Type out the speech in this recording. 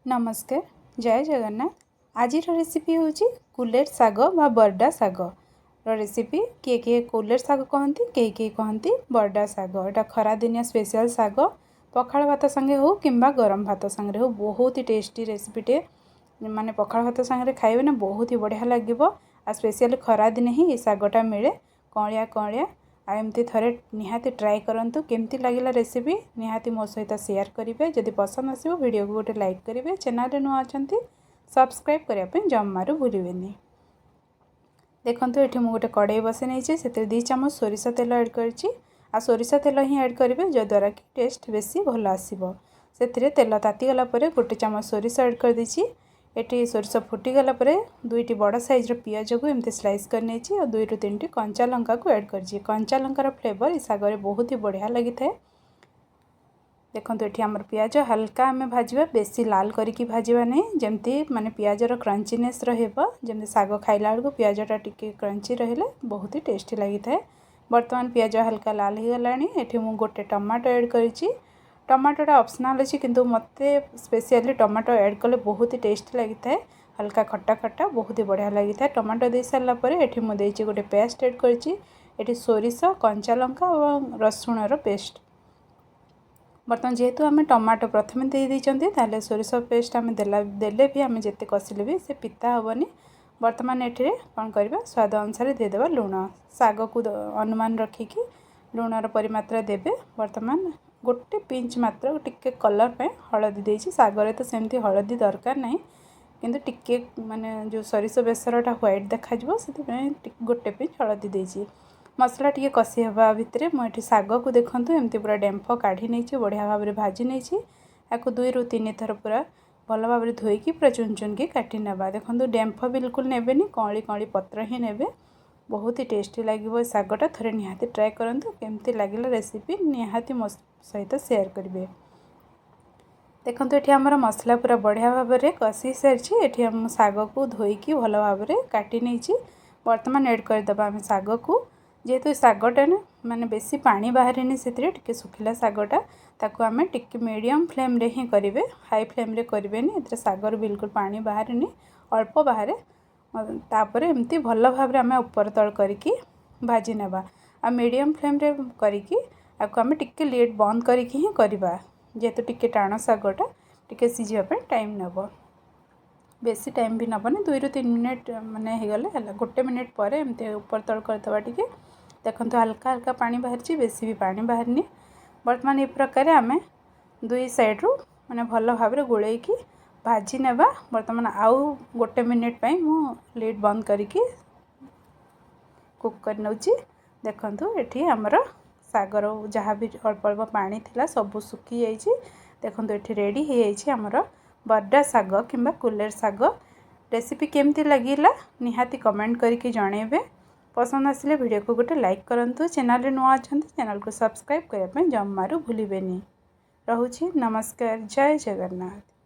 नमस्कार जय जगन्नाथ। आज रेसिपी हूँ कुलेर साग बा बरडा साग रेसिपी। किए किए कुलेर साग कहती किए किए कहती बरडा साग। यहाँ खरा दिनिया स्पेशल साग पखाल भात संगे हो कि गरम भात संगे हो बहुत ही टेस्टी रेसिपीटे। माने पखाल भात संगे खाइबे ना बहुत ही बढ़िया लगे। आ स्पेशली खरा दिन ही सागटा मिले कलिया कलिया। आमती थे निहाती ट्राए करूँ केमती लगे रेसिपी निहाती मो सहित शेयर करेंगे। जदि पसंद आसो वीडियो को गोटे लाइक करेंगे। चैनल नुआ अच्छा सब्सक्राइब करने जमारू भूलें। देखो ये मुझे गोटे कड़े बसई नहीं से 2 चामच सोरिष तेल ऐड करी। सोरिष तेल ही ऐड करेंगे जद्वारा कि टेस्ट बेसी भल आसो। से तेल तातीगला 1 चामच सोरिष ऐड कर देछि। एटी सोरिष फुटीगला 2टी बड़ साइज्र पियाज को एमती स्लाइस कर नहीं 2 ରୁ 3टी कंचा लंका को ऐड कर। कंचा लंकार फ्लेवर इस सागर बहुत ही बढ़िया लगी था। देखो ये आमर पियाज हल्का आम भाजवा बेसी लाल करके भाजवा नहीं जमती माने पियाजर क्रंचीनेस रही साग खाइला बेलू पियाजटा टिके क्रंची रहिले बहुत ही टेस्टी लगी था। बर्तमान पियाज हल्का लाल हो गला। ये मुझे गोटे टमाटो ऐड करी। टमाटोटा ऑप्शनल अच्छी किंतु मते स्पेशली टमाटो ऐड कले बहुत ही टेस्टी लगी था। हल्का खट्टा खट्टा बहुत ही बढ़िया लगी था। टमाटो दे सारा पर ये मुझे गोटे पेस्ट ऐड करी। सोरिष कंचा लंका और रसुणर पेस्ट। बर्तमान जेहेतु आम टमाटो प्रथम दे सोरिष पेस्ट आम देले भी आम जिते कषिले भी से पिता हेनी। बर्तमान ये कौन करवा स्वाद अनुसार देदेबा लुण साग को अनुमान रखिकी लुणर परिमात्रा देवे। बर्तमान गोटे पिंच मात्र टिके कलर पे हलदी देछि। सागरे तो सेमती हलदी दरकार नहीं किंतु टिके माने जो सोरिष बेसरटा व्हाइट देखा से गोटे पिंच हलदी देछि। मसला टी कषि हवा भितर मुझे साग को देखूँ एमती पूरा डेम्फ काढ़ी नहीं बढ़िया भाव में भाजी नहीं। या 2 ରୁ 3 थर पूरा भल भाव में धोईकी पूरा चुन चुन की काटी नेबा। देखो डेम्फ बिल्कुल नेबेनी कली कली पत्र ही नेबे बहुत ही टेस्टी लगे। सागटा थोड़े निहाती ट्राए करूँ केमती लगे रेसिपी निहाती मो सहित शेयर करेंगे। देखो ये आमर मसला पूरा बढ़िया भाव में कषि सारी ये साग को धोईकी भल भाव में काटी नहीं। बर्तमान ऐड करदे आम साग को जेहेतु सागटा ना माने बेसी पानी बाहरी से टिके सुखिला सागटा ताकू आम टिके मीडियम फ्लेम रे ही करेंगे। हाई फ्लेम रे करेंगे ए सागर बिल्कुल पानी बाहरी अल्प बाहर। तापर एमती भल भाव में आम ऊपर तल करके भाजी नेबा। आ मीडियम फ्लेम रे करके आपको आम टिके लिड बंद करके ही करवा जेहेतु टिके टाण सागटा टिके सिझापे टाइम नेब। बेसी टाइम भी नबनी 2 ରୁ 3 मिनिट माने गले है। 1 मिनिट पर एमती ऊपर तल करदे टिके देखो हल्का हल्का पानी बाहरी बेसी भी पानी बाहरनी। बर्तमान ये प्रकार आम 2 साइड्रु माने भल भाव में गोलैकी भाजी नेबा। बर्तमान आउ 1 मिनिट पई मु लिड बंद करके कुक कर नउची। देखंतु एठी हमर सागर जहाँ भी अल्प अल्प पानी थिला सब सुखी जाइए। देखंतु एठी रेडी हो जाइए हमर बरडा साग किंबा कुलेर साग। रेसिपी केमती लगिला निहाती कमेंट करके जणेबे। पसंद आसिले वीडियो को गोटे लाइक करूँ। चैनल नुआ अच्छा चैनल को सब्सक्राइब करने जमारू भूलें। रहुछि नमस्कार जय जगन्नाथ।